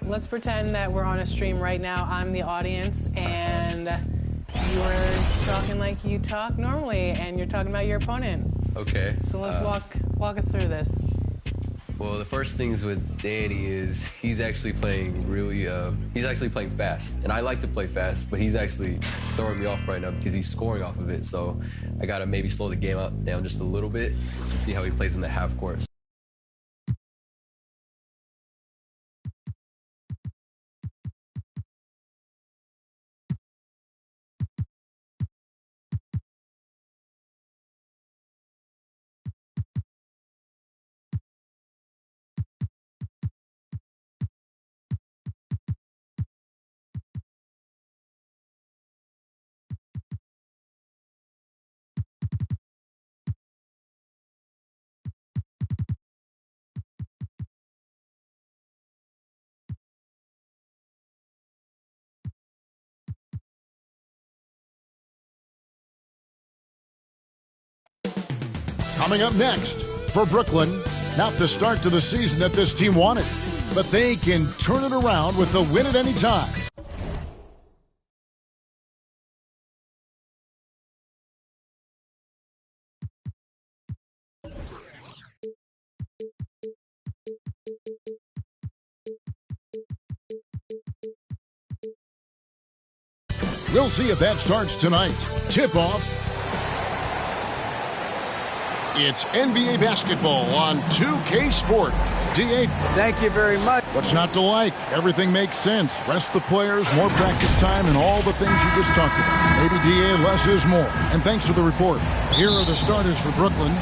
Let's pretend that we're on a stream right now. I'm the audience, and you're talking like you talk normally, and you're talking about your opponent. Okay. So let's walk us through this. Well, the first things with Danny is he's actually playing fast. And I like to play fast, but he's actually throwing me off right now because he's scoring off of it. So I got to maybe slow the game down just a little bit to see how he plays in the half court. Coming up next, for Brooklyn, not the start to the season that this team wanted, but they can turn it around with the win at any time. We'll see if that starts tonight. Tip-off. It's NBA basketball on 2K Sport. D8. Thank you very much. What's not to like? Everything makes sense. Rest the players, more practice time, and all the things you just talked about. Maybe DA, less is more. And thanks for the report. Here are the starters for Brooklyn.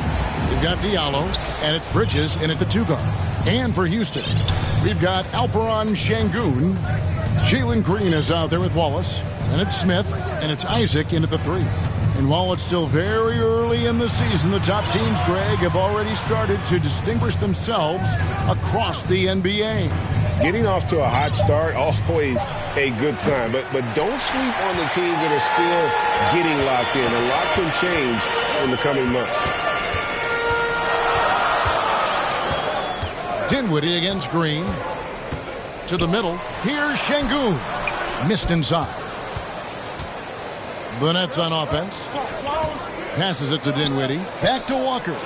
We've got Diallo, and it's Bridges in at the 2-guard. And for Houston, we've got Alperon Şengün. Jalen Green is out there with Wallace. And it's Smith, and it's Isaac in at the 3. And while it's still very early in the season, the top teams, Greg, have already started to distinguish themselves across the NBA. Getting off to a hot start, always a good sign. But don't sleep on the teams that are still getting locked in. A lot can change in the coming months. Dinwiddie against Green. To the middle. Here's Şengün. Missed inside. Burnett's on offense. Passes it to Dinwiddie. Back to Walker.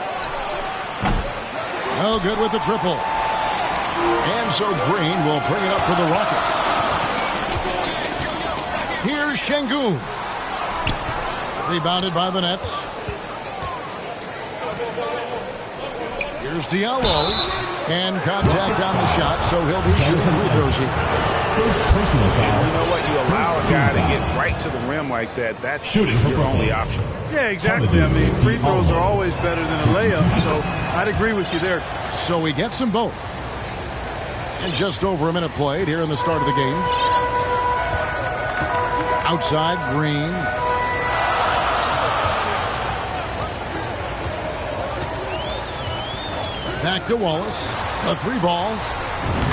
No good with the triple. And so Green will bring it up for the Rockets. Here's Şengün. Rebounded by the Nets. Here's Diallo. And contact on the shot, so he'll be shooting free throws here. Personal foul. You know what? You allow a guy to get right to the rim like that. That's your only option. Yeah, exactly. I mean, free throws are always better than a layup, so I'd agree with you there. So he gets them both. And just over a minute played here in the start of the game. Outside, Green. Back to Wallace. A 3-ball.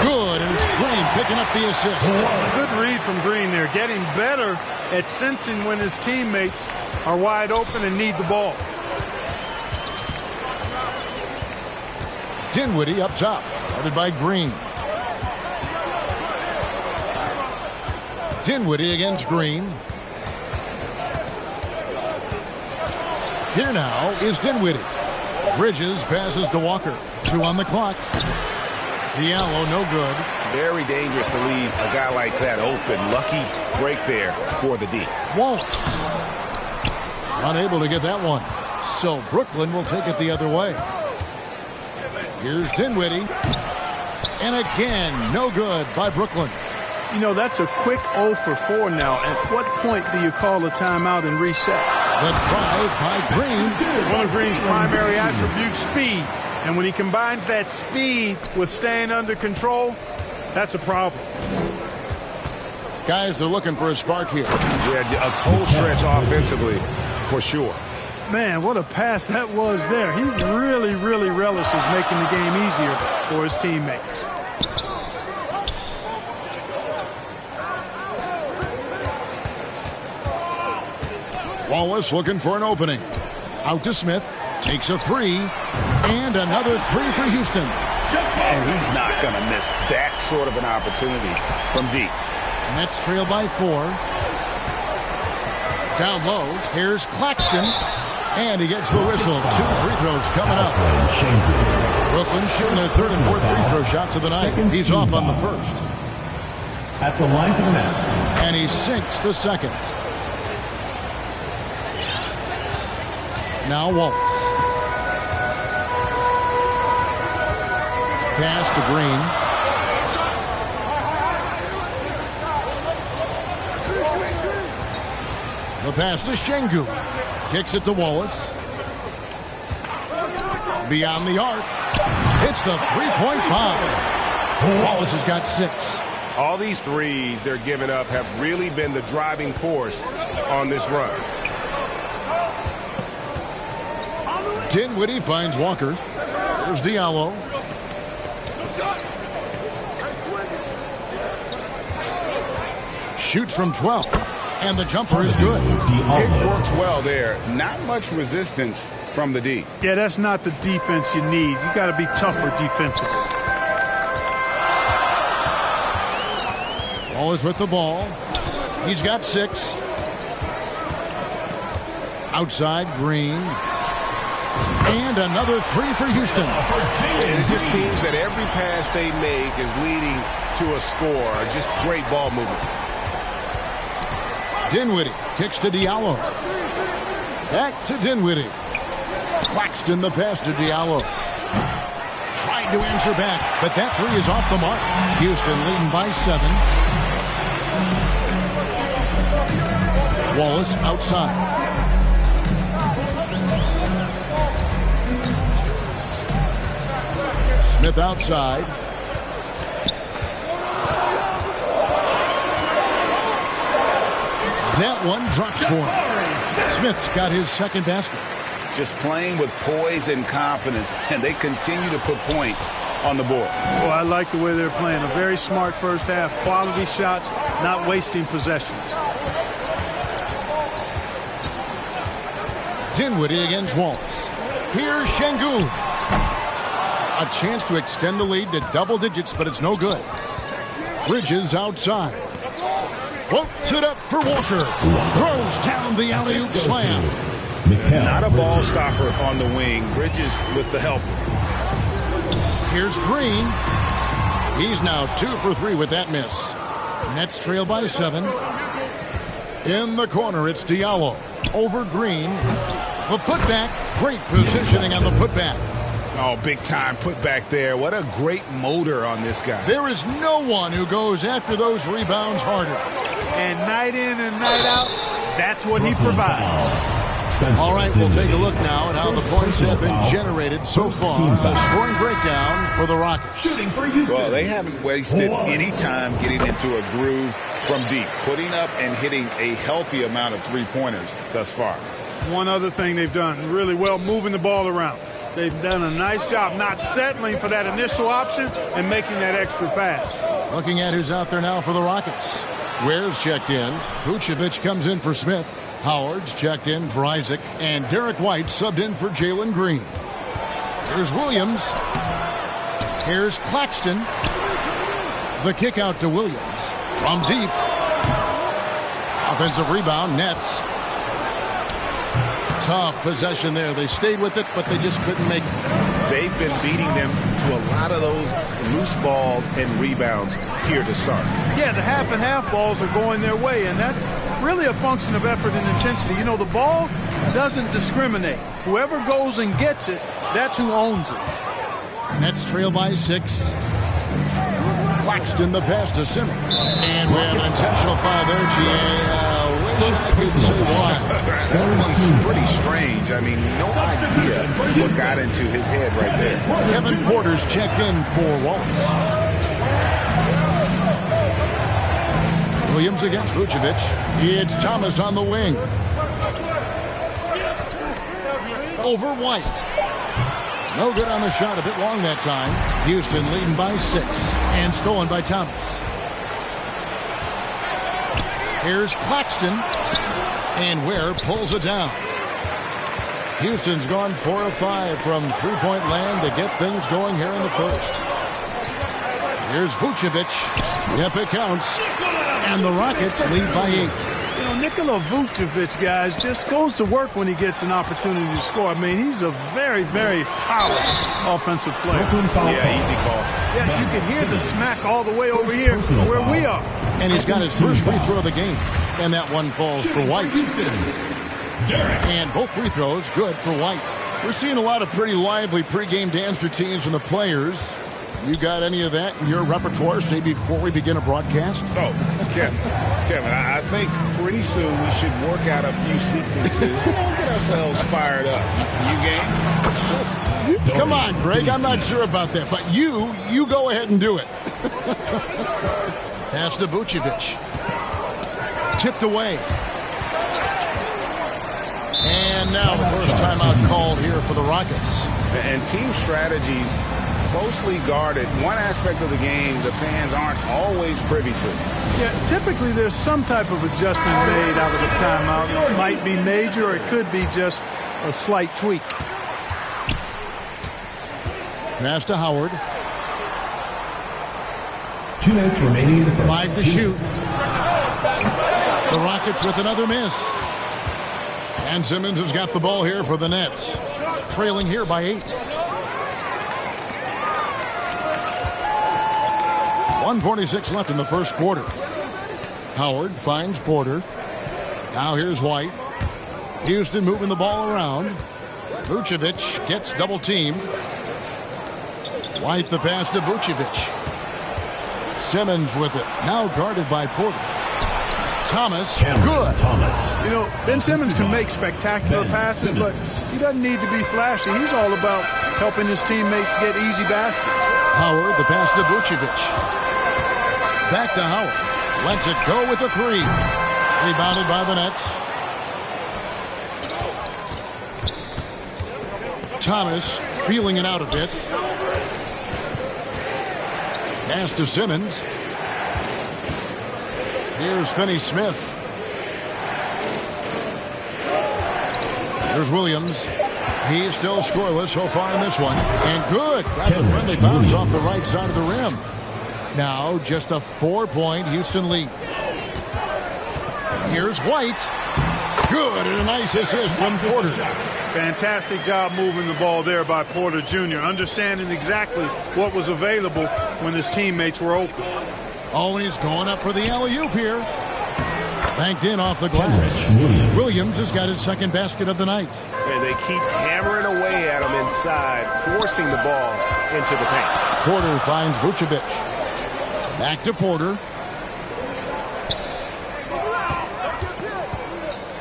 Good, and it's Green picking up the assist. Good read from Green there. Getting better at sensing when his teammates are wide open and need the ball. Dinwiddie up top. Guarded by Green. Dinwiddie against Green. Here now is Dinwiddie. Bridges passes to Walker. 2 on the clock. Diallo, no good. Very dangerous to leave a guy like that open. Lucky break there for the D. Wallace. Unable to get that one. So Brooklyn will take it the other way. Here's Dinwiddie. And again, no good by Brooklyn. You know, that's a quick 0 for 4 now. At what point do you call a timeout and reset? The drive by Green. One of Green's primary attributes, speed. And when he combines that speed with staying under control, that's a problem. Guys are looking for a spark here. Yeah, a cold stretch offensively, for sure. Man, what a pass that was there. He really, really relishes making the game easier for his teammates. Wallace looking for an opening. Out to Smith. Takes a 3. And another 3 for Houston. And he's not going to miss that sort of an opportunity from deep. Nets trail by 4. Down low, here's Claxton. And he gets the whistle. 2 free throws coming up. Brooklyn shooting their 3rd and 4th free throw shots of the night. He's off on the first. At the line for the Nets. And he sinks the second. Now Wallace. Pass to Green. The pass to Şengün. Kicks it to Wallace. Beyond the arc. Hits the three-point bomb. Wallace has got 6. All these threes they're giving up have really been the driving force on this run. Dinwiddie finds Walker. There's Diallo. Shoots from 12. And the jumper is good. It works well there. Not much resistance from the D. Yeah, that's not the defense you need. You got to be tougher defensively. Wallace with the ball. He's got 6. Outside, Green. And another 3 for Houston. And it just seems that every pass they make is leading to a score. Just great ball movement. Dinwiddie kicks to Diallo. Back to Dinwiddie. Claxton the pass to Diallo. Tried to answer back, but that 3 is off the mark. Houston leading by 7. Wallace outside. Smith outside. That one drops for him. Smith's got his second basket. Just playing with poise and confidence, and they continue to put points on the board. Well, I like the way they're playing. A very smart first half. Quality shots, not wasting possessions. Dinwiddie against Wallace. Here's Şengün. A chance to extend the lead to double digits, but it's no good. Bridges outside. Floats it up for Walker. Throws down the alley-oop slam. Not a ball stopper on the wing. Bridges with the help. Here's Green. He's now 2 for 3 with that miss. Nets trail by 7. In the corner, it's Diallo. Over Green. The putback. Great positioning on the putback. Oh, big time putback there. What a great motor on this guy. There is no one who goes after those rebounds harder. And night in and night out, that's what he provides. All right, we'll take a look now at how the points have been generated so far. A scoring breakdown for the Rockets. Well, they haven't wasted any time getting into a groove from deep, putting up and hitting a healthy amount of three-pointers thus far. One other thing they've done really well, moving the ball around. They've done a nice job not settling for that initial option and making that extra pass. Looking at who's out there now for the Rockets. Ware's checked in. Vucevic comes in for Smith. Howard's checked in for Isaac. And Derek White subbed in for Jalen Green. Here's Williams. Here's Claxton. The kick out to Williams. From deep. Offensive rebound, Nets. Tough possession there. They stayed with it, but they just couldn't make it. They've been beating them to a lot of those loose balls and rebounds here to start. Yeah, the half and half balls are going their way, and that's really a function of effort and intensity. You know, the ball doesn't discriminate. Whoever goes and gets it, that's who owns it. Nets trail by 6. Claxton the pass to Simmons. And we have an intentional foul there, G.A. Wish I could say why. That one's pretty strange. I mean, no idea what got into his head right there. Kevin Porter's checked in for Wallace. Williams against Vucevic. It's Thomas on the wing. Over White. No good on the shot. A bit long that time. Houston leading by 6. And stolen by Thomas. Here's Claxton. And Ware pulls it down. Houston's gone 4 of 5 from three-point land to get things going here in the first. Here's Vucevic. Yep, it counts. And the Rockets lead by 8. You know, Nikola Vucevic, guys, just goes to work when he gets an opportunity to score. I mean, he's a very, very polished offensive player. Yeah, easy call. Yeah, you can hear the smack all the way over here where we are. And he's got his first free throw of the game. And that one falls for White. And both free throws good for White. We're seeing a lot of pretty lively pregame dance routines from the players. You got any of that in your repertoire, say, before we begin a broadcast? Oh, Kevin, I think pretty soon we should work out a few sequences. Get ourselves fired up. You game? Come on, Greg. I'm not sure about that. But you go ahead and do it. Pass to Vucevic. Tipped away. And now the first timeout called here for the Rockets. And team strategies closely guarded. One aspect of the game the fans aren't always privy to. Yeah, typically there's some type of adjustment made out of the timeout. It might be major or it could be just a slight tweak. Pass to Howard. 2 minutes remaining in the first. 5 to shoot. The Rockets with another miss. And Simmons has got the ball here for the Nets. Trailing here by 8. 1:46 left in the first quarter. Howard finds Porter. Now here's White. Houston moving the ball around. Vucevic gets double teamed. White the pass to Vucevic. Simmons with it. Now guarded by Porter. Thomas, good. You know, Ben Simmons can make spectacular passes, but he doesn't need to be flashy. He's all about helping his teammates get easy baskets. Howard, the pass to Vucevic. Back to Howard. Lets it go with the 3. Rebounded by the Nets. Thomas feeling it out a bit. Pass to Simmons. Here's Finney-Smith. Here's Williams. He's still scoreless so far in this one. And good. Got the friendly bounce off the right side of the rim. Now just a 4-point Houston lead. Here's White. Good, and a nice assist from Porter. Fantastic job moving the ball there by Porter Jr., understanding exactly what was available when his teammates were open. Oh, and he's going up for the alley-oop here. Banked in off the glass. Williams has got his second basket of the night. And they keep hammering away at him inside, forcing the ball into the paint. Porter finds Vucevic. Back to Porter.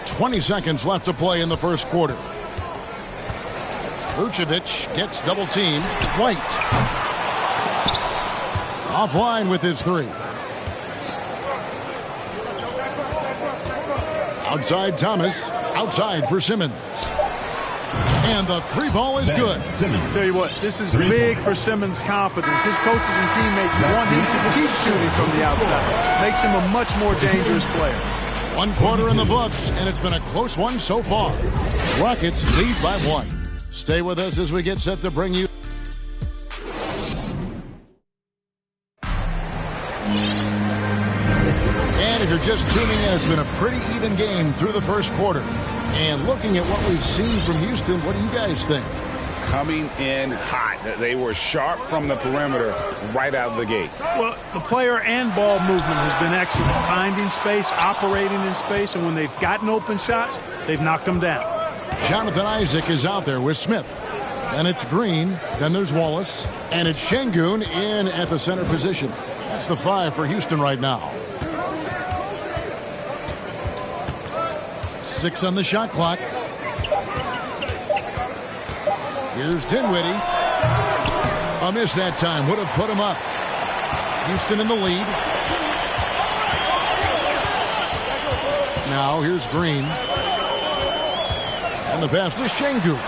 20 seconds left to play in the first quarter. Vucevic gets double teamed. White. Offline with his 3. Outside Thomas. Outside for Simmons. And the 3 ball is good. Tell you what, this is big for Simmons' confidence. His coaches and teammates want him to keep shooting from the outside. Makes him a much more dangerous player. 1 quarter in the books, and it's been a close one so far. Rockets lead by 1. Stay with us as we get set to bring you. And if you're just tuning in, it's been a pretty even game through the first quarter. And looking at what we've seen from Houston, what do you guys think? Coming in hot. They were sharp from the perimeter right out of the gate. Well, the player and ball movement has been excellent. Finding space, operating in space, and when they've gotten open shots, they've knocked them down. Jonathan Isaac is out there with Smith. Then it's Green. Then there's Wallace. And it's Şengün in at the center position. That's the 5 for Houston right now. 6 on the shot clock. Here's Dinwiddie. A miss that time. Would have put him up. Houston in the lead. Now here's Green. And the pass to Şengün.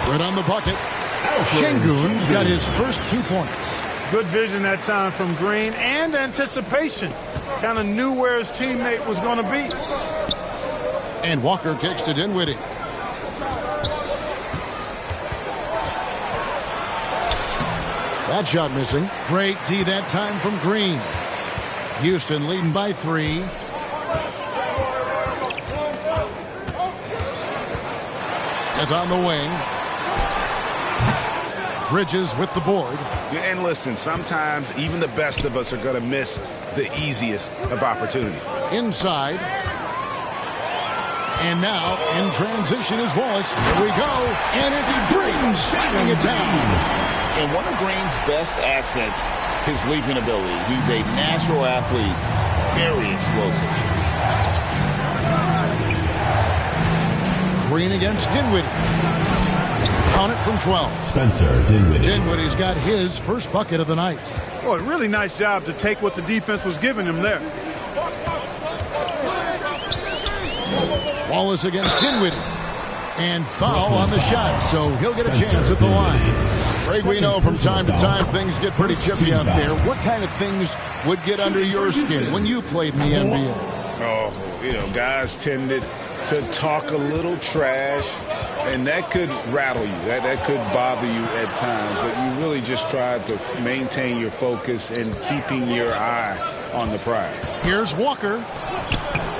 Good on the bucket. Şengün's got his first 2 points. Good vision that time from Green and anticipation. Kind of knew where his teammate was going to be. And Walker kicks to Dinwiddie. That shot missing. Great D that time from Green. Houston leading by 3. Smith on the wing. Bridges with the board. And listen, sometimes even the best of us are going to miss the easiest of opportunities. Inside. And now in transition is Wallace. Here we go. And it's Green shutting it down. And one of Green's best assets, his leaping ability. He's a natural athlete, very explosive. Green against Dinwiddie. Count it from 12. Spencer Dinwiddie. Dinwiddie's got his first bucket of the night. Well, a really nice job to take what the defense was giving him there. Wallace against Dinwiddie. And foul on the shot, so he'll get a chance at the line. Greg, we know from time to time things get pretty chippy out there. What kind of things would get under your skin when you played in the NBA? Oh, guys tended to talk a little trash, and that could rattle you. That could bother you at times, but you really just tried to maintain your focus and keeping your eye on the prize. Here's Walker.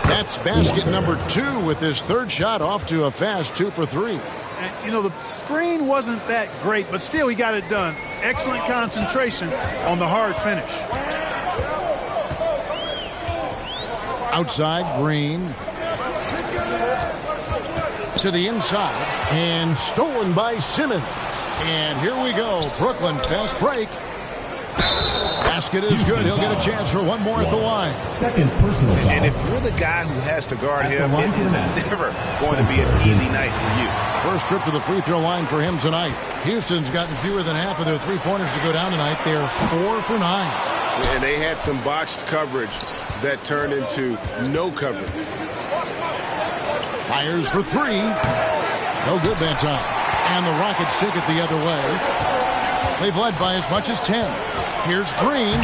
That's basket number 2 with his third shot off to a fast 2 for 3. And, the screen wasn't that great, but still he got it done. Excellent concentration on the hard finish. Outside, Green. To the inside. And stolen by Simmons. And here we go. Brooklyn, fast break. Basket is good. He'll get a chance for one more at the line. Second personal foul. And if you're the guy who has to guard him, it is never going to be an easy night for you. First trip to the free throw line for him tonight. Houston's gotten fewer than half of their three-pointers to go down tonight. They're 4 for 9. And they had some botched coverage that turned into no coverage. Fires for 3. No good that time. And the Rockets take it the other way. They've led by as much as 10. Here's Green.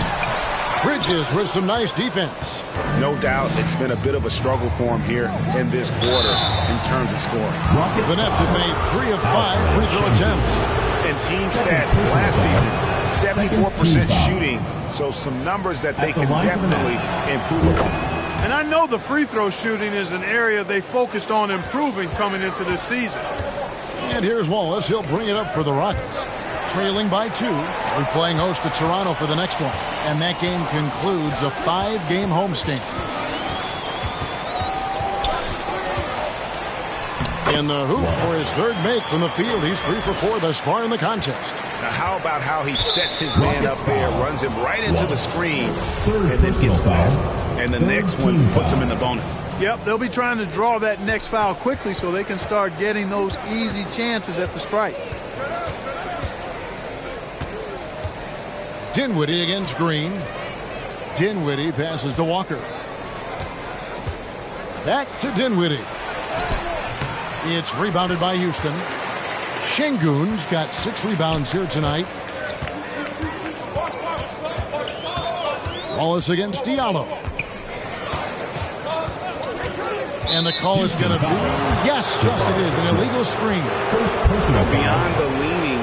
Bridges with some nice defense. No doubt it's been a bit of a struggle for him here in this quarter in terms of scoring. The Nets have made 3 of 5 free throw attempts. And team stats last season, 74% shooting, so some numbers that they can definitely improve upon. And I know the free throw shooting is an area they focused on improving coming into this season. And here's Wallace. He'll bring it up for the Rockets. Trailing by 2. We're playing host to Toronto for the next one. And that game concludes a 5-game homestand. In the hoop for his third make from the field. He's 3 for 4 thus far in the contest. Now how about how he sets his man up there, runs him right into the screen, and then gets the basket. And the next one puts him in the bonus. Yep, they'll be trying to draw that next foul quickly so they can start getting those easy chances at the stripe. Dinwiddie against Green. Dinwiddie passes to Walker. Back to Dinwiddie. It's rebounded by Houston. Şengün's got 6 rebounds here tonight. Wallace against Diallo. And the call is going to be, yes, it is, an illegal screen. Beyond the leaning,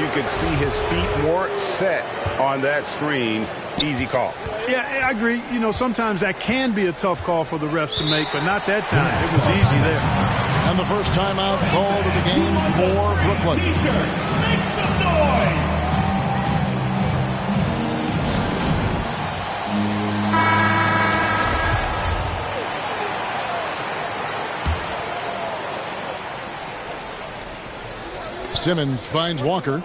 you could see his feet more set on that screen. Easy call. Yeah, I agree. Sometimes that can be a tough call for the refs to make, but not that time. It was easy there. And the first timeout called of the game for Brooklyn. T-shirt, make some noise! Simmons finds Walker.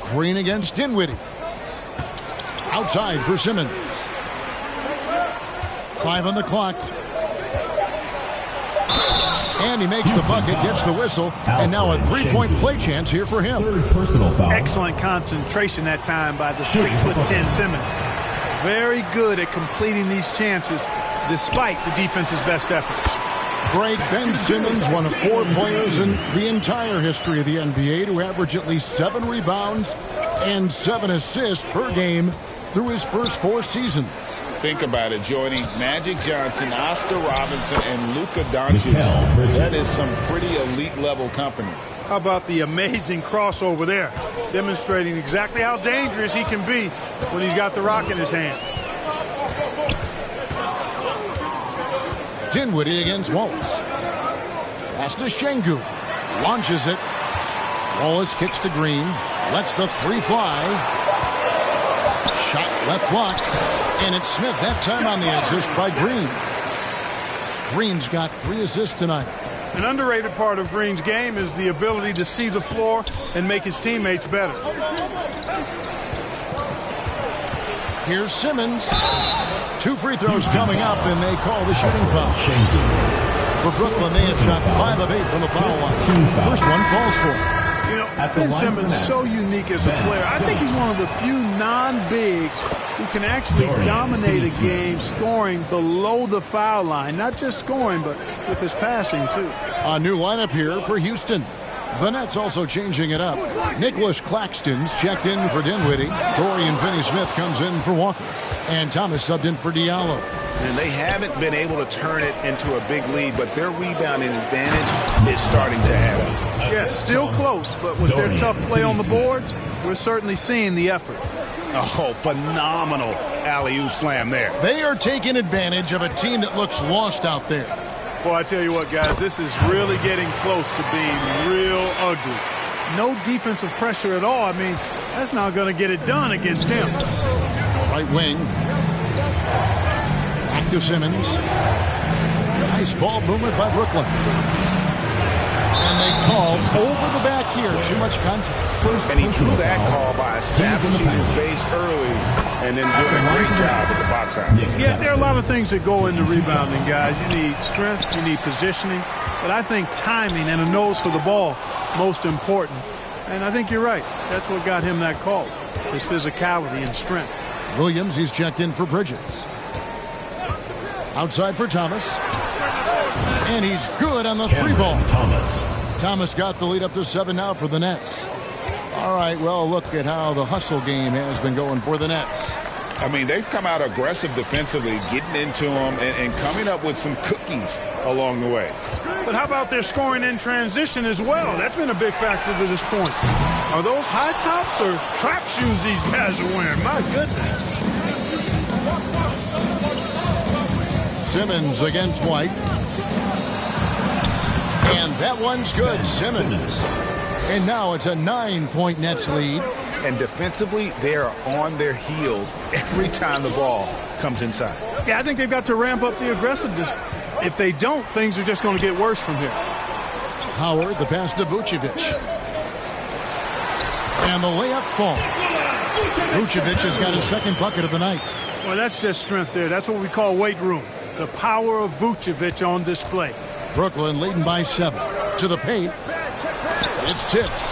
Green against Dinwiddie. Outside for Simmons. 5 on the clock. And he makes the bucket, gets the whistle, and now a 3-point play chance here for him. Third personal foul. Excellent concentration that time by the 6'10" Simmons. Very good at completing these chances despite the defense's best efforts. Greg, Ben Simmons, one of 4 players in the entire history of the NBA to average at least 7 rebounds and 7 assists per game through his first 4 seasons. Think about it, joining Magic Johnson, Oscar Robinson, and Luka Doncic. That is some pretty elite level company. How about the amazing crossover there, demonstrating exactly how dangerous he can be when he's got the rock in his hand. Dinwiddie against Wallace. Pass to Şengün. Launches it. Wallace kicks to Green. Lets the three fly. Shot left block. And it's Smith that time on the assist by Green. Green's got 3 assists tonight. An underrated part of Green's game is the ability to see the floor and make his teammates better. Here's Simmons. 2 free throws coming up, and they call the shooting foul. For Brooklyn, they have shot 5 of 8 from the foul line. First one falls for him. You know, Ben Simmons is so unique as a player. I think he's one of the few non-bigs who can actually dominate a game scoring below the foul line. Not just scoring, but with his passing, too. A new lineup here for Houston. The Nets also changing it up. Nicholas Claxton's checked in for Dinwiddie. Dorian Finney-Smith comes in for Walker. And Thomas subbed in for Diallo. And they haven't been able to turn it into a big lead, but their rebounding advantage is starting to add up. Yeah, still close, but with their tough play on the boards, we're certainly seeing the effort. Oh, phenomenal alley-oop slam there. They are taking advantage of a team that looks lost out there. Boy, I tell you what, guys, this is really getting close to being real ugly. No defensive pressure at all. I mean, that's not going to get it done against him. Right wing. Back to Simmons. Nice ball movement by Brooklyn. And they call over the back here. Too much contact. And he drew that call by establishing his base early and then doing a great job at the box out. Yeah, there are a lot of things that go into rebounding, guys. You need strength, you need positioning, but I think timing and a nose for the ball most important. And I think you're right. That's what got him that call, his physicality and strength. Williams, he's checked in for Bridges. Outside for Thomas. And he's good on the 3 ball. Thomas got the lead up to 7 now for the Nets. All right, well, look at how the hustle game has been going for the Nets. I mean, they've come out aggressive defensively, getting into them and coming up with some cookies along the way. But how about their scoring in transition as well? That's been a big factor to this point. Are those high tops or track shoes these guys are wearing? My goodness. Simmons against White. And that one's good. Simmons. And now it's a 9-point Nets lead. And defensively, they are on their heels every time the ball comes inside. Yeah, I think they've got to ramp up the aggressiveness. If they don't, things are just going to get worse from here. Howard, the pass to Vucevic. And the layup falls. Vucevic has got his second bucket of the night. Well, that's just strength there. That's what we call weight room. The power of Vucevic on display. Brooklyn leading by 7. To the paint. It's tipped.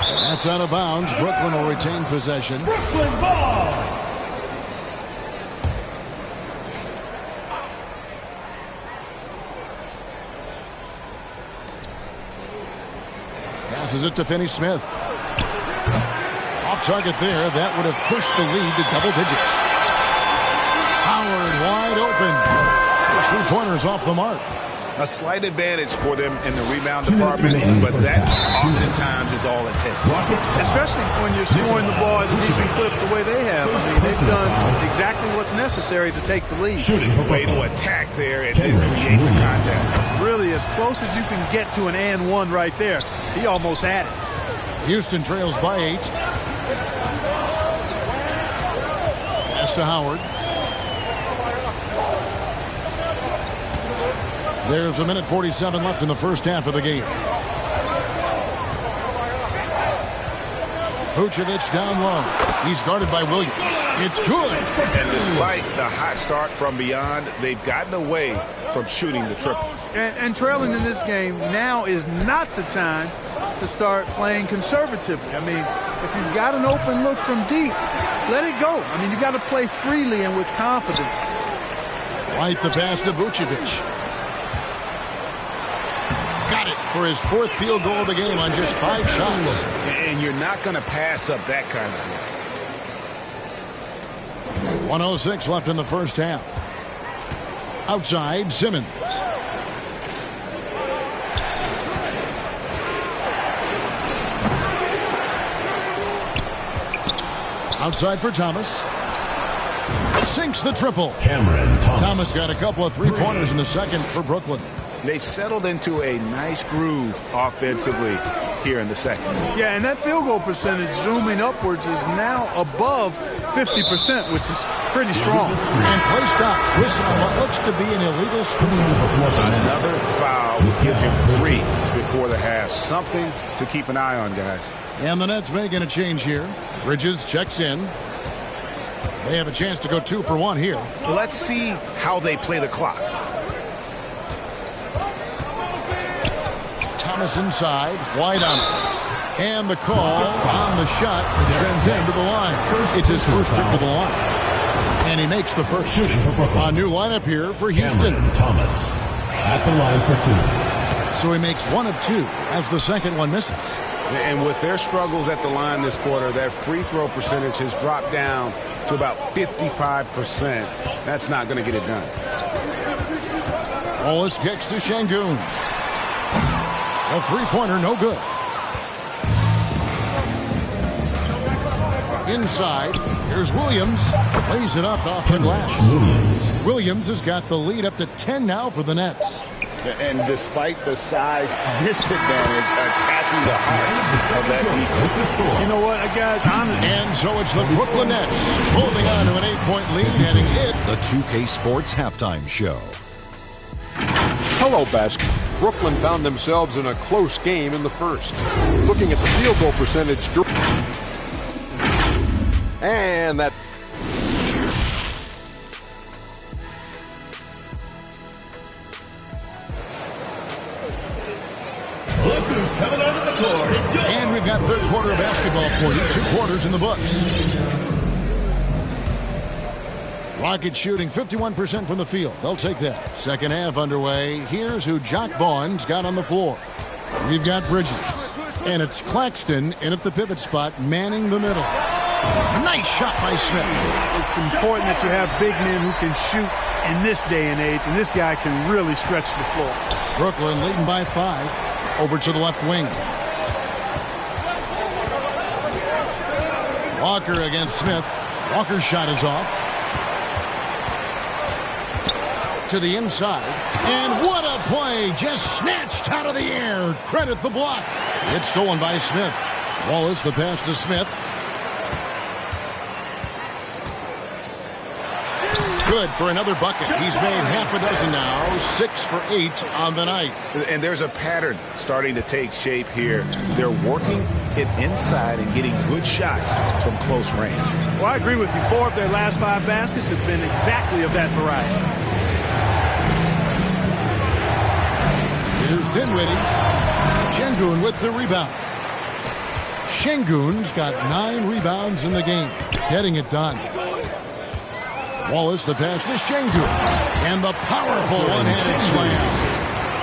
That's out of bounds. Brooklyn will retain possession. Brooklyn ball. Passes it to Finney-Smith. Off target there. That would have pushed the lead to double digits. Howard wide open. His 3-pointers off the mark. A slight advantage for them in the rebound department, but that oftentimes is all it takes. Especially when you're scoring the ball at a decent clip the way they have. I mean, they've done exactly what's necessary to take the lead. Way to attack there and then create the contact. Really, as close as you can get to an and one right there. He almost had it. Houston trails by 8. Pass to Howard. There's 1:47 left in the first half of the game. Vucevic down low. He's guarded by Williams. It's good. And despite the hot start from beyond, they've gotten away from shooting the triple. And trailing in this game now is not the time to start playing conservatively. I mean, if you've got an open look from deep, let it go. I mean, you've got to play freely and with confidence. White the pass to Vucevic. Got it for his 4th field goal of the game on just 5 shots. And you're not going to pass up that kind of play. 1:06 left in the first half. Outside, Simmons. Outside for Thomas. Sinks the triple. Cameron Thomas. Thomas got a couple of three-pointers in the second for Brooklyn. They've settled into a nice groove offensively here in the second. Yeah, and that field goal percentage zooming upwards is now above 50%, which is pretty strong. And play stops. Whistle on what looks to be an illegal screen. Another foul will give him 3 before the half. Something to keep an eye on, guys. And the Nets making a change here. Bridges checks in. They have a chance to go 2 for 1 here. Let's see how they play the clock. Thomas inside, wide on it. And the call on the shot that sends him to the line. It's his first trip to the line. And he makes the first. Shooting for Brooklyn. A new lineup here for Houston. Cameron Thomas at the line for 2. So he makes 1 of 2 as the second one misses. And with their struggles at the line this quarter, their free throw percentage has dropped down to about 55%. That's not going to get it done. Wallace kicks to Şengün. A three-pointer, no good. Inside, here's Williams. Lays it up off the glass. Williams has got the lead up to 10 now for the Nets. And despite the size disadvantage, attacking the heart of that defense. You know what, guys? And so it's the Brooklyn Nets holding on to an 8-point lead, heading in. The 2K Sports Halftime Show. Hello, basketball. Brooklyn found themselves in a close game in the first. Looking at the field goal percentage. And that. Look who's coming onto the court. It's yours. And we've got third quarter of basketball for you. 2 quarters in the books. Rockets shooting 51% from the field. They'll take that. Second half underway. Here's who Jock Vaughn's got on the floor. We've got Bridges. And it's Claxton in at the pivot spot, manning the middle. Nice shot by Smith. It's important that you have big men who can shoot in this day and age, and this guy can really stretch the floor. Brooklyn leading by 5. Over to the left wing. Walker against Smith. Walker's shot is off. To the inside. And what a play. Just snatched out of the air. Credit the block. It's stolen by Smith. Wallace the pass to Smith. Good for another bucket. He's made half a dozen now. 6 for 8 on the night. And there's a pattern starting to take shape here. They're working it inside and getting good shots from close range. Well, I agree with you. 4 of their last 5 baskets have been exactly of that variety. Here's Dinwiddie. Şengün with the rebound. Şengün's got 9 rebounds in the game. Getting it done. Wallace the pass to Şengün. And the powerful one-handed slam.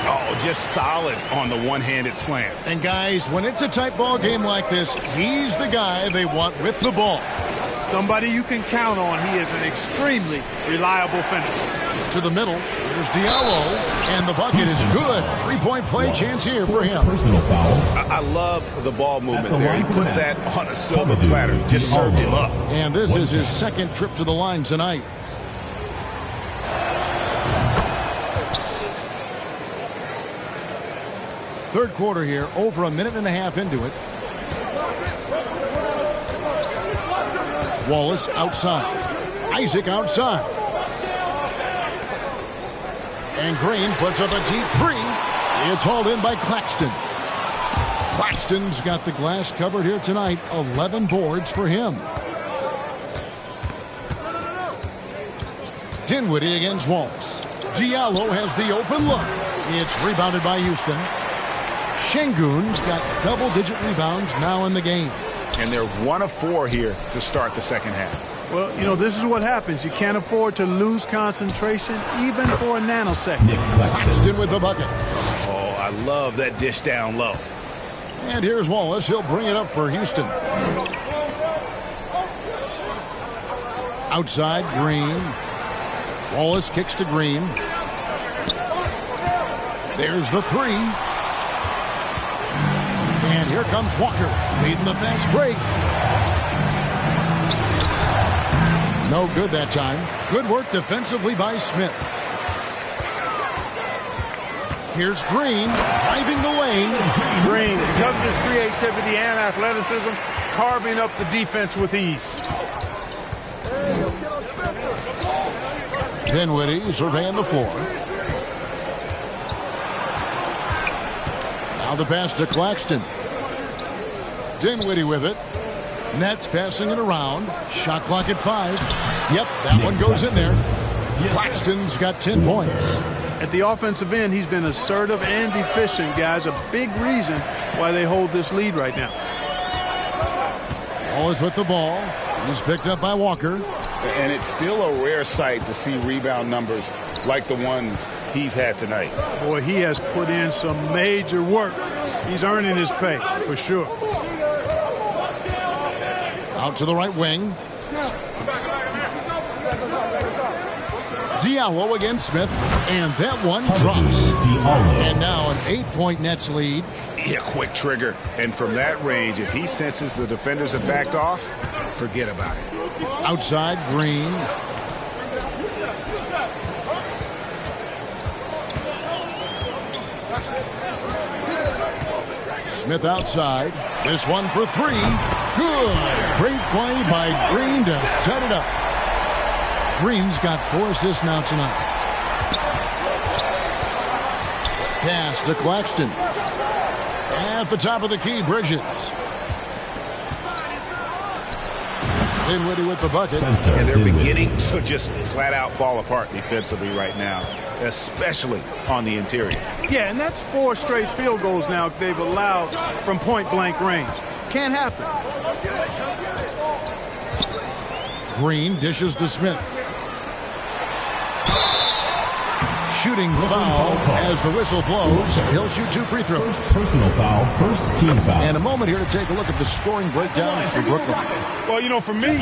Oh, just solid on the one-handed slam. And guys, when it's a tight ball game like this, he's the guy they want with the ball. Somebody you can count on. He is an extremely reliable finisher. To the middle, here's Diallo, and the bucket is good. 3-point play chance here for him. Personal foul. I love the ball movement there. He put that on a silver platter. Just served him up. And this is his second trip to the line tonight. Third quarter here, over a minute and a half into it. Wallace outside. Isaac outside. And Green puts up a deep 3. It's hauled in by Claxton. Claxton's got the glass covered here tonight. 11 boards for him. Dinwiddie against Wallace. Diallo has the open look. It's rebounded by Houston. Şengün's got double-digit rebounds now in the game. And they're 1 of 4 here to start the second half. Well, you know, this is what happens. You can't afford to lose concentration even for a nanosecond. Claxton with the bucket. Oh, I love that dish down low. And here's Wallace. He'll bring it up for Houston. Outside, Green. Wallace kicks to Green. There's the 3. And here comes Walker, leading the fast break. No good that time. Good work defensively by Smith. Here's Green, driving the lane. Green, because of his creativity and athleticism, carving up the defense with ease. Dinwiddie surveying the floor. Now the pass to Claxton. Dinwiddie with it. Nets passing it around. Shot clock at 5. Yep, that one goes in there. Claxton's got 10 points. At the offensive end, he's been assertive and efficient, guys. A big reason why they hold this lead right now. Always with the ball. He's picked up by Walker. And it's still a rare sight to see rebound numbers like the ones he's had tonight. Boy, he has put in some major work. He's earning his pay, for sure. Out to the right wing. Diallo against Smith, and that one drops. And now an 8-point Nets lead. Yeah, quick trigger. And from that range, if he senses the defenders have backed off, forget about it. Outside, Green. Smith outside. This one for 3. Good. Great play by Green to set it up. Green's got 4 assists now tonight. Pass to Claxton. At the top of the key, Bridges. Dinwiddie with the bucket. And they're beginning to just flat out fall apart defensively right now, especially on the interior. Yeah, and that's 4 straight field goals now they've allowed from point-blank range. Can't happen. Green dishes to Smith. Shooting foul as the whistle blows. He'll shoot 2 free throws. First personal foul, first team foul. And a moment here to take a look at the scoring breakdown for Brooklyn. Well, you know, for me,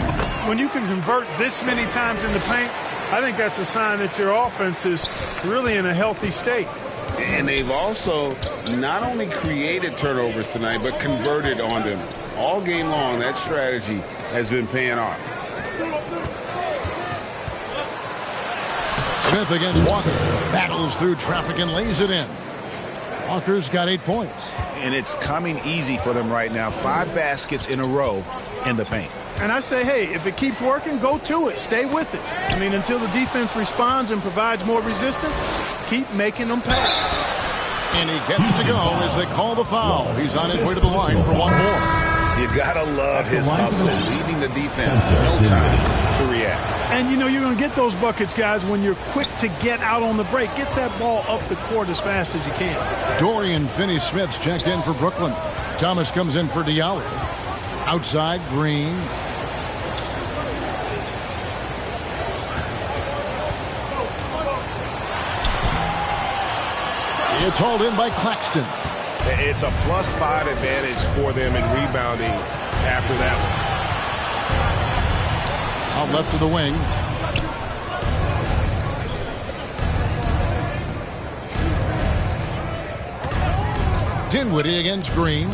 when you can convert this many times in the paint, I think that's a sign that your offense is really in a healthy state. And they've also not only created turnovers tonight, but converted on them. All game long, that strategy has been paying off. Smith against Walker. Battles through traffic and lays it in. Walker's got 8 points. And it's coming easy for them right now. 5 baskets in a row in the paint. And I say, hey, if it keeps working, go to it. Stay with it. I mean, until the defense responds and provides more resistance, keep making them pay. And he gets it to go as they call the foul. He's on his way to the line for one more. You gotta love his hustle, leaving the defense no time to react. And, you know, you're going to get those buckets, guys, when you're quick to get out on the break. Get that ball up the court as fast as you can. Dorian Finney-Smith's checked in for Brooklyn. Thomas comes in for Diallo. Outside, Green. It's hauled in by Claxton. It's a +5 advantage for them in rebounding after that one. Out left to the wing. Dinwiddie against Green.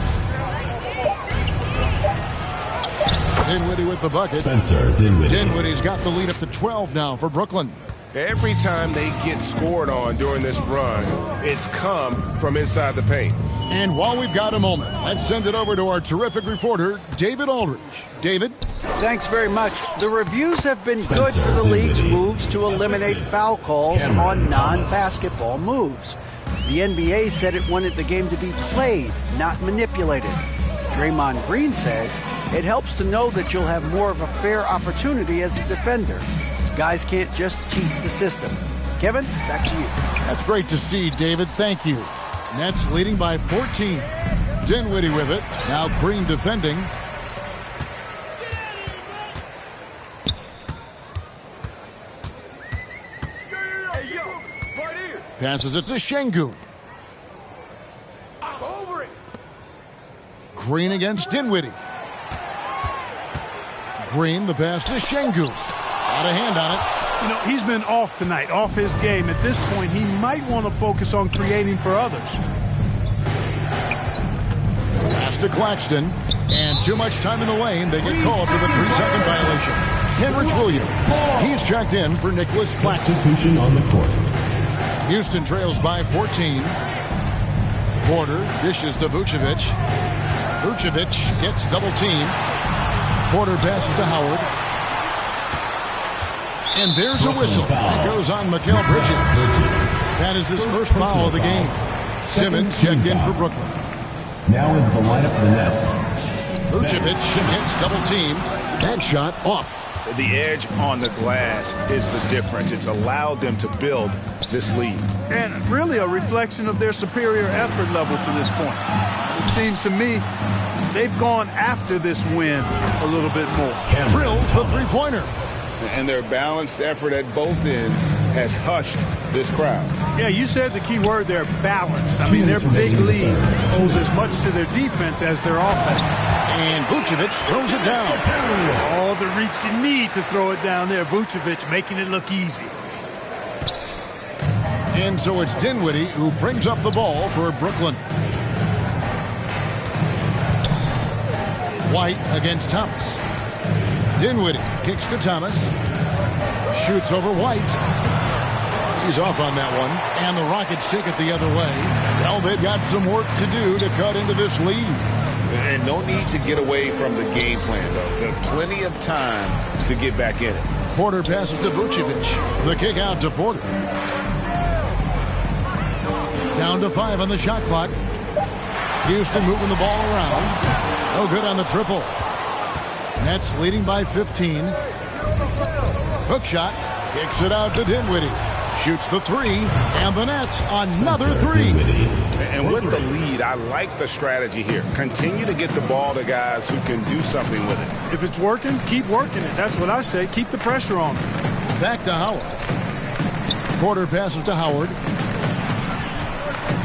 Dinwiddie with the bucket. Spencer Dinwiddie. Dinwiddie's got the lead up to 12 now for Brooklyn. Every time they get scored on during this run, it's come from inside the paint. And while we've got a moment, let's send it over to our terrific reporter, David Aldridge. David? Thanks very much. The reviews have been good for the league's moves to eliminate foul calls on non-basketball moves. The NBA said it wanted the game to be played, not manipulated. Draymond Green says it helps to know that you'll have more of a fair opportunity as a defender. Guys can't just cheat the system. Kevin, back to you. That's great to see, David. Thank you. Nets leading by 14. Dinwiddie with it. Now Green defending. Passes it to Şengün. Green against Dinwiddie. Green, the pass to Şengün. Out of hand on it. You know, he's been off tonight, off his game. At this point, he might want to focus on creating for others. Pass to Claxton. And too much time in the lane. They get called for the 3-second violation. Kenrich Williams. He's checked in for Nicholas Claxton. Substitution on the court. Houston trails by 14. Porter dishes to Vucevic. Vucevic gets double teamed. Porter passes to Howard. And there's a whistle. That goes on Mikal Bridges. That is his first foul of the game. Simmons checked in for Brooklyn. Now into the lineup for the Nets. Vucevic gets double teamed. That shot off. The edge on the glass is the difference. It's allowed them to build this lead. And really a reflection of their superior effort level to this point. It seems to me they've gone after this win a little bit more. Drills the three-pointer. And their balanced effort at both ends has hushed this crowd. Yeah, you said the key word there, balanced. I mean, their big lead owes as much to their defense as their offense. And Vucevic throws it down. All the reach you need to throw it down there. Vucevic making it look easy. And so it's Dinwiddie who brings up the ball for Brooklyn. White against Thomas. Dinwiddie kicks to Thomas. Shoots over White. He's off on that one. And the Rockets take it the other way. Well, they've got some work to do to cut into this lead. And no need to get away from the game plan, though. There's plenty of time to get back in it. Porter passes to Vucevic. The kick out to Porter. Down to 5 on the shot clock. Houston moving the ball around. No good on the triple. Nets leading by 15. Hook shot. Kicks it out to Dinwiddie. Shoots the three. And the Nets another three. And with the lead, I like the strategy here. Continue to get the ball to guys who can do something with it. If it's working, keep working it. That's what I say. Keep the pressure on them. Back to Howard. Porter passes to Howard.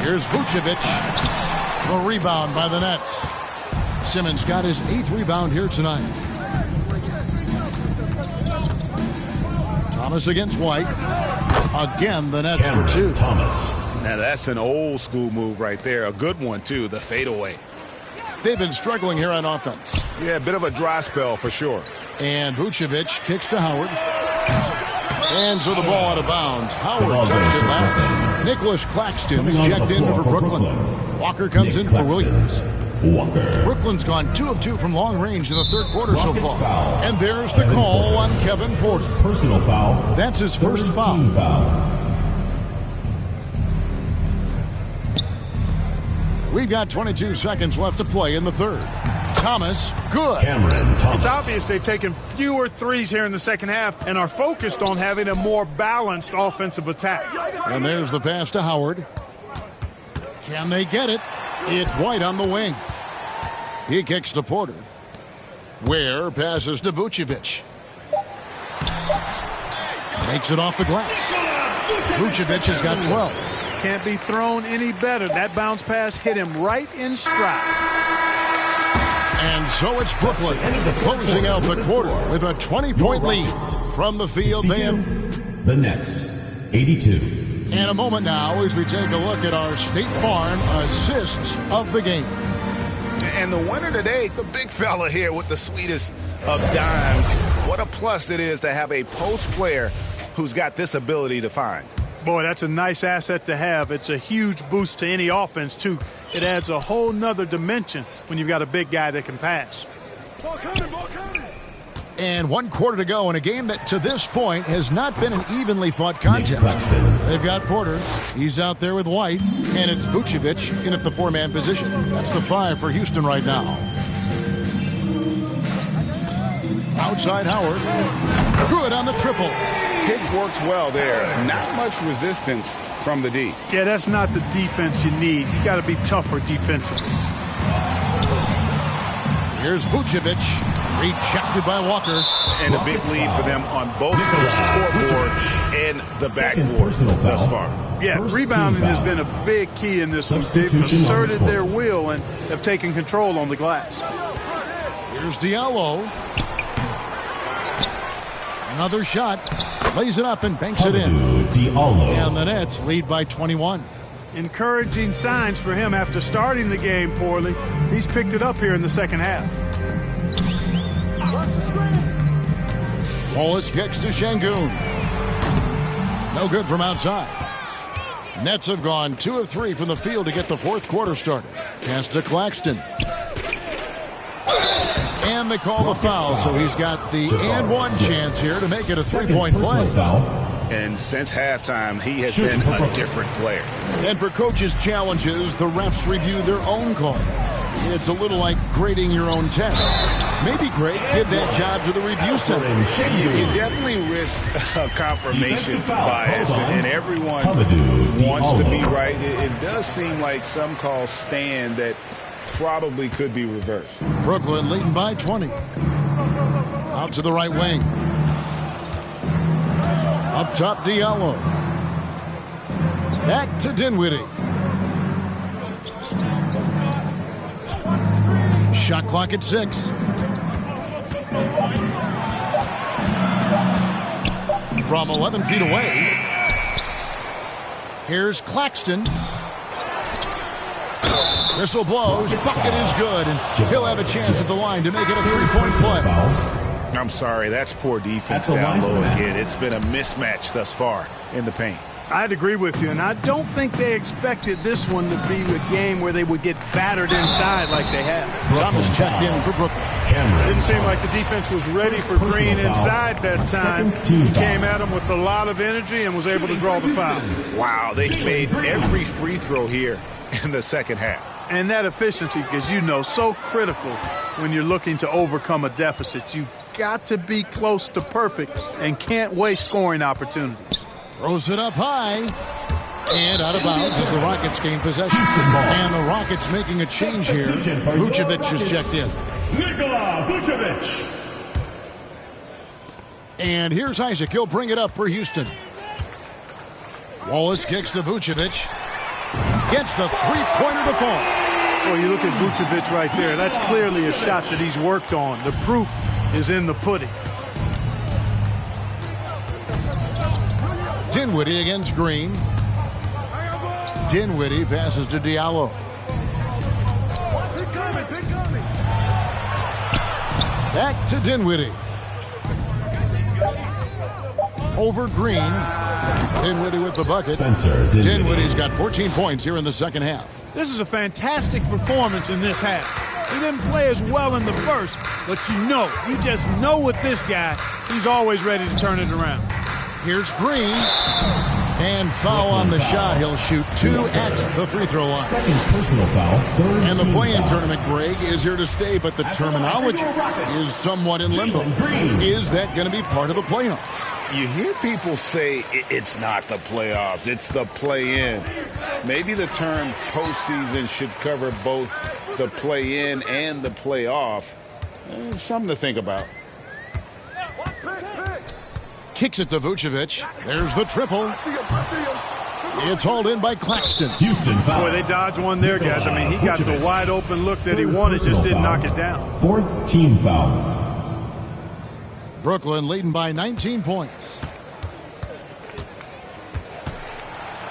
Here's Vucevic. The rebound by the Nets. Simmons got his 8th rebound here tonight. Thomas against White. Again, the Nets for 2. Thomas. Now that's an old school move right there. A good one, too, the fadeaway. They've been struggling here on offense. Yeah, a bit of a dry spell for sure. And Vucevic kicks to Howard. And so the ball out of bounds. Howard touched it last. Nicholas Claxton's checked in for Brooklyn. Walker comes in for Williams. Brooklyn's gone 2 of 2 from long range in the third quarter so far. And there's the call on Kevin Porter. Personal foul. That's his first foul. We've got 22 seconds left to play in the third. Thomas, good. Cameron Thomas. It's obvious they've taken fewer threes here in the second half and are focused on having a more balanced offensive attack. And there's the pass to Howard. Can they get it? It's White on the wing. He kicks to Porter. Ware passes to Vucevic. Makes it off the glass. Vucevic has got 12. Can't be thrown any better. That bounce pass hit him right in stride. And so it's Brooklyn closing out the quarter with a 20-point lead. From the field, they have the Nets, 82. And a moment now as we take a look at our State Farm assists of the game. And the winner today, the big fella here with the sweetest of dimes. What a plus it is to have a post player who's got this ability to find. Boy, that's a nice asset to have. It's a huge boost to any offense, too. It adds a whole nother dimension when you've got a big guy that can pass. Ball coming, ball coming. And 1 quarter to go in a game that to this point has not been an evenly fought contest. They've got Porter. He's out there with White. And it's Vucevic in at the 4-man position. That's the 5 for Houston right now. Outside Howard. Good on the triple. Pick works well there. Not much resistance from the D. Yeah, that's not the defense you need. You got to be tougher defensively. Here's Vucevic. Rejected by Walker. And a big lead for them on both the scoreboard and the backboard thus far. Yeah, rebounding has been a big key in this one. They've asserted their will and have taken control on the glass. Here's Diallo. Another shot. Lays it up and banks it in. And the Nets lead by 21. Encouraging signs for him after starting the game poorly. He's picked it up here in the second half. Wallace kicks to Şengün. No good from outside. Nets have gone 2 of 3 from the field to get the fourth quarter started. Pass to Claxton. And they call the foul, so he's got the and one chance here to make it a three-point play. And since halftime, he has been a different player. And for coaches' challenges, the refs review their own calls. It's a little like grading your own test. Maybe great, give that job to the review center. You definitely risk a confirmation bias, and everyone wants to be right. It does seem like some calls stand that probably could be reversed. Brooklyn leading by 20. Out to the right wing. Up top, Diallo. Back to Dinwiddie. Shot clock at 6. From 11 feet away, here's Claxton. Whistle blows, bucket is good, and he'll have a chance at the line to make it a three-point play. I'm sorry, that's poor defense down low again. It's been a mismatch thus far in the paint. I'd agree with you, and I don't think they expected this one to be a game where they would get battered inside like they have. Thomas checked in for Brooklyn. Didn't seem like the defense was ready for Green inside that time. He came at him with a lot of energy and was able to draw the foul. Wow, they made every free throw here in the second half. And that efficiency, as you know, so critical when you're looking to overcome a deficit. You got to be close to perfect and can't waste scoring opportunities. Throws it up high. And out of bounds as the Rockets gain possession. And the Rockets making a change here. Vucevic has checked in. Nikola Vucevic. And here's Isaac. He'll bring it up for Houston. Wallace kicks to Vucevic. Gets the three-pointer to fall. Well, you look at Vucevic right there. That's clearly a shot that he's worked on. The proof is in the pudding. Dinwiddie against Green. Dinwiddie passes to Diallo. Back to Dinwiddie. Over Green. Dinwiddie with the bucket. Dinwiddie's got 14 points here in the second half. This is a fantastic performance in this half. He didn't play as well in the first, but you just know with this guy, he's always ready to turn it around. Here's Green. And foul on the shot. He'll shoot 2 at the free throw line. Second personal foul. And the play-in tournament, Greg, is here to stay, but the terminology is somewhat in limbo. Is that going to be part of the playoffs? You hear people say it's not the playoffs, it's the play-in. Maybe the term postseason should cover both the play-in and the playoff. It's something to think about. Kicks it to Vucevic. There's the triple. It's hauled in by Claxton. Houston foul. Boy, they dodged one there, guys. I mean, he got the wide open look that he wanted, just didn't knock it down. Fourth team foul. Brooklyn leading by 19 points.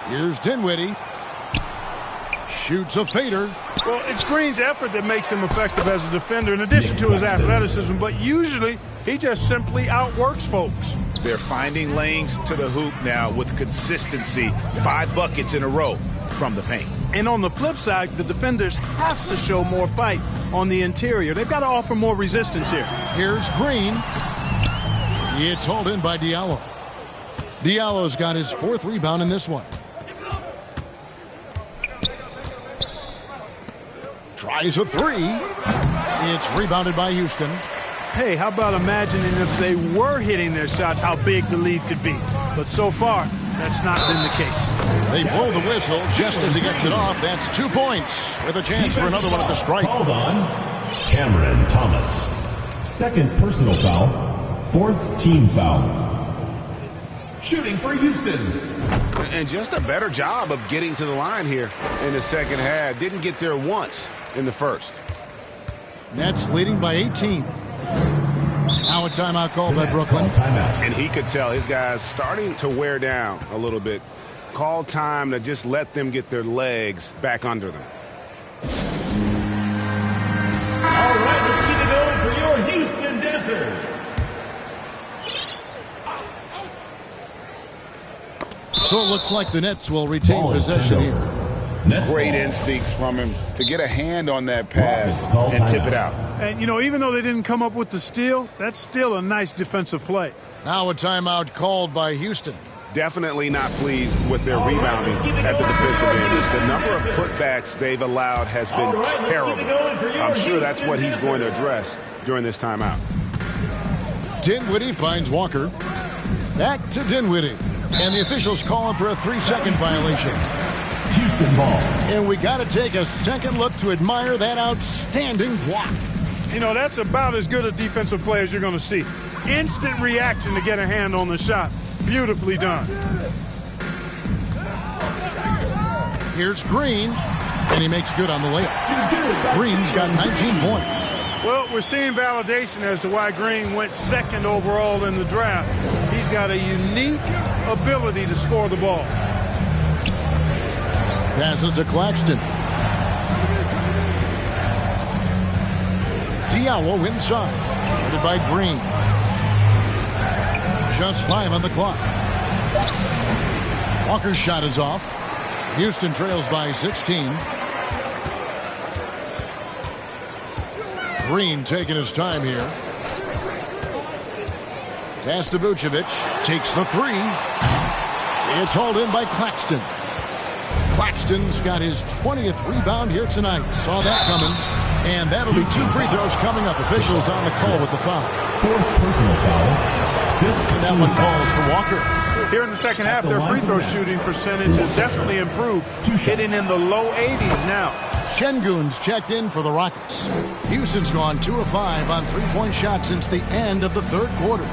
Here's Dinwiddie. Shoots a fader. Well, it's Green's effort that makes him effective as a defender in addition to his athleticism, but usually he just simply outworks folks. They're finding lanes to the hoop now with consistency. 5 buckets in a row from the paint. And on the flip side, the defenders have to show more fight on the interior. They've got to offer more resistance here. Here's Green. It's hauled in by Diallo. Diallo's got his 4th rebound in this one. Tries a 3. It's rebounded by Houston. Hey, how about imagining if they were hitting their shots, how big the lead could be. But so far, that's not been the case. They blow the whistle just as he gets it off. That's 2 points with a chance for another one at the stripe. Hold on. Cameron Thomas. Second personal foul. 4th team foul. Shooting for Houston. And just a better job of getting to the line here in the second half. Didn't get there once in the first. Nets leading by 18. Now a timeout called by Brooklyn. And he could tell his guys starting to wear down a little bit. Call time to just let them get their legs back under them. All right, let's get it over for your Houston Dancers. So it looks like the Nets will retain possession here. Great instincts from him to get a hand on that pass and tip it out. And, you know, even though they didn't come up with the steal, that's still a nice defensive play. Now a timeout called by Houston. Definitely not pleased with their rebounding at the defensive end. The number of putbacks they've allowed has been terrible. I'm sure that's what he's going to address during this timeout. Dinwiddie finds Walker. Back to Dinwiddie. And the officials call him for a 3-second violation. Houston ball. And we got to take a second look to admire that outstanding block. You know, that's about as good a defensive play as you're going to see. Instant reaction to get a hand on the shot. Beautifully done. Here's Green, and he makes good on the layup. Green's got 19 points. Well, we're seeing validation as to why Green went second overall in the draft. He's got a unique ability to score the ball. Passes to Claxton. Diallo inside. Guarded by Green. Just 5 on the clock. Walker's shot is off. Houston trails by 16. Green taking his time here. Pass to Vucevic. Takes the 3. It's hauled in by Claxton. Claxton's got his 20th rebound here tonight. Saw that coming. And that'll be 2 free throws coming up. Officials on the call with the foul. 4th personal foul. That one falls for Walker. Here in the second half, their free throw shooting percentage has definitely improved, hitting in the low 80s now. Şengün's checked in for the Rockets. Houston's gone 2 of 5 on 3-point shots since the end of the third quarter.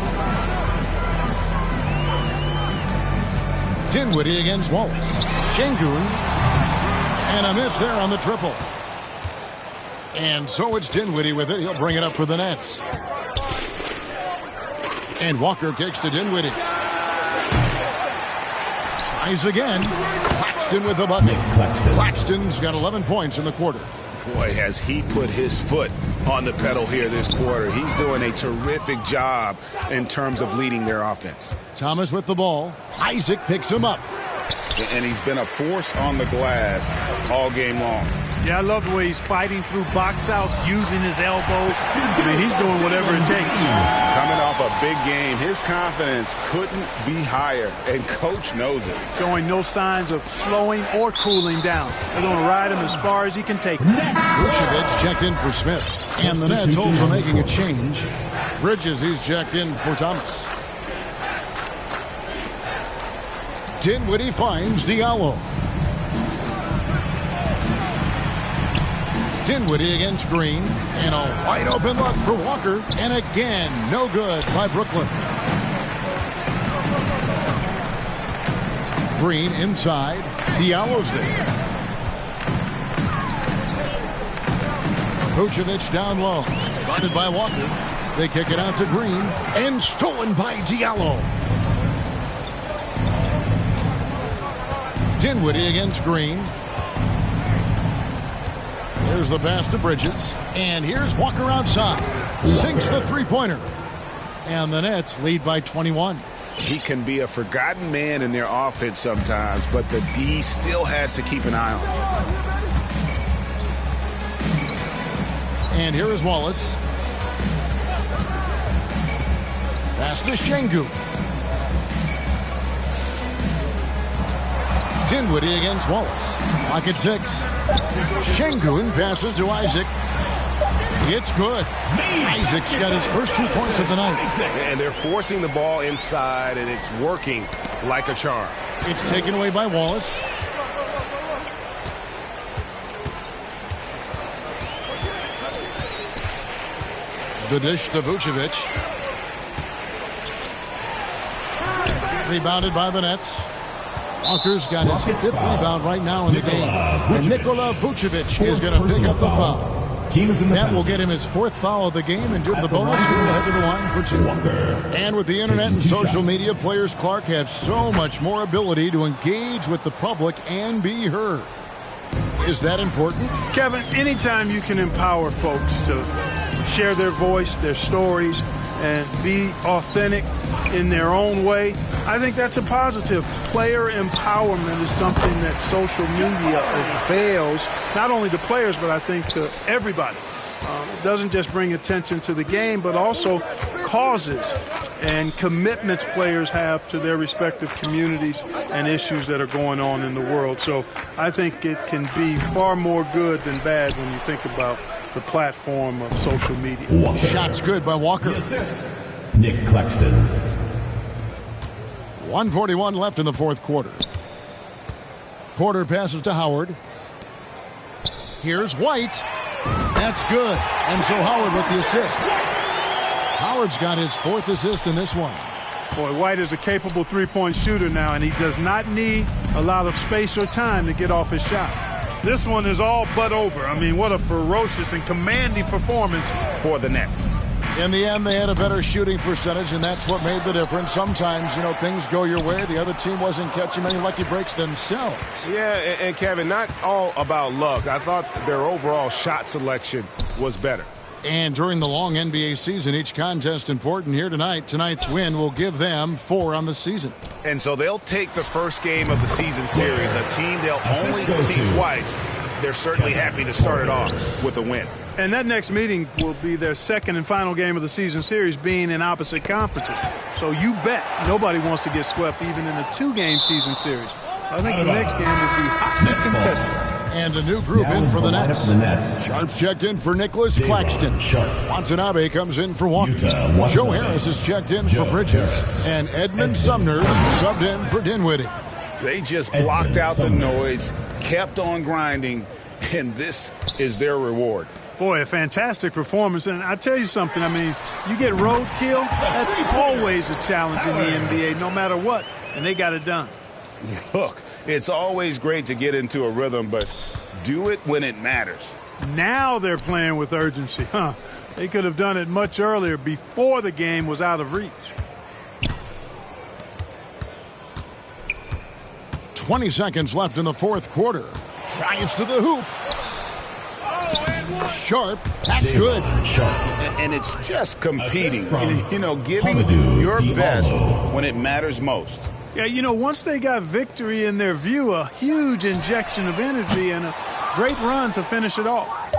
Dinwiddie against Wallace. Şengün, and a miss there on the triple. And so it's Dinwiddie with it. He'll bring it up for the Nets. And Walker kicks to Dinwiddie. Tries again. Claxton with the bucket. Claxton's got 11 points in the quarter. Boy, has he put his foot on the pedal here this quarter. He's doing a terrific job in terms of leading their offense. Thomas with the ball. Isaac picks him up. And he's been a force on the glass all game long. Yeah, I love the way he's fighting through box outs, using his elbow. I mean, he's doing whatever it takes. Coming off a big game, his confidence couldn't be higher, and coach knows it. Showing no signs of slowing or cooling down. They're going to ride him as far as he can take him. Vucevic checked in for Smith. And the Nets also making a change. Bridges, he's checked in for Thomas. Dinwiddie finds Diallo. Dinwiddie against Green, and a wide open look for Walker, and again, no good by Brooklyn. Green inside, Diallo's there. Vucevic down low, guarded by Walker. They kick it out to Green, and stolen by Diallo. Dinwiddie against Green. There's the pass to Bridges. And here's Walker outside. Sinks the three-pointer. And the Nets lead by 21. He can be a forgotten man in their offense sometimes, but the D still has to keep an eye on him. And here is Wallace. Pass to Şengün. Dinwiddie against Wallace. Clock at 6. Şengün passes to Isaac. It's good. Isaac's got his first 2 points of the night. And they're forcing the ball inside, and it's working like a charm. It's taken away by Wallace. The dish to Vucevic. Rebounded by the Nets. Walker's got his 5th rebound right now in the game. And Nikola Vucevic is going to pick up the foul. That will get him his 4th foul of the game, and due to the bonus, he will head to the line for 2. And with the internet and social media, players Clark have so much more ability to engage with the public and be heard. Is that important? Kevin, anytime you can empower folks to share their voice, their stories, and be authentic in their own way, I think that's a positive. Player empowerment is something that social media avails, not only to players, but I think to everybody. It doesn't just bring attention to the game, but also causes and commitments players have to their respective communities and issues that are going on in the world. So I think it can be far more good than bad when you think about the platform of social media. Walker. Shot's good by Walker. Nick Claxton. 1:41 left in the fourth quarter. Porter passes to Howard. Here's White. That's good. And so Howard with the assist. Howard's got his fourth assist in this one. Boy, White is a capable three-point shooter now, and he does not need a lot of space or time to get off his shot. This one is all but over. I mean, what a ferocious and commanding performance for the Nets. In the end, they had a better shooting percentage, and that's what made the difference. Sometimes, things go your way. The other team wasn't catching many lucky breaks themselves. Yeah, and Kevin, not all about luck. I thought their overall shot selection was better. And during the long NBA season, each contest important here tonight. Tonight's win will give them 4 on the season. And so they'll take the first game of the season series, a team they'll only see twice. They're certainly happy to start it off with a win. And that next meeting will be their second and final game of the season series, being in opposite conferences. So you bet nobody wants to get swept even in a 2-game season series. I think the next game will be hotly contested. And a new group in for the Nets. Sharp's checked in for Nicholas Claxton. Watanabe comes in for Walker. Joe Harris is checked in for Bridges. And Edmund Sumner subbed in for Dinwiddie. They just blocked out the noise, kept on grinding, and this is their reward. Boy, a fantastic performance. And I tell you something, I mean, you get roadkill, that's always a challenge in the NBA, no matter what. And they got it done. Look, it's always great to get into a rhythm, but do it when it matters. Now they're playing with urgency. They could have done it much earlier, before the game was out of reach. 20 seconds left in the fourth quarter. Drives to the hoop. Sharp. That's good. And it's just competing. Giving your best when it matters most. Yeah, once they got victory in their view, a huge injection of energy and a great run to finish it off.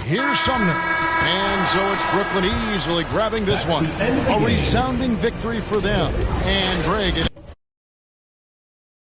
Here's Sumner. And so it's Brooklyn easily grabbing this one. A resounding victory for them. And Greg.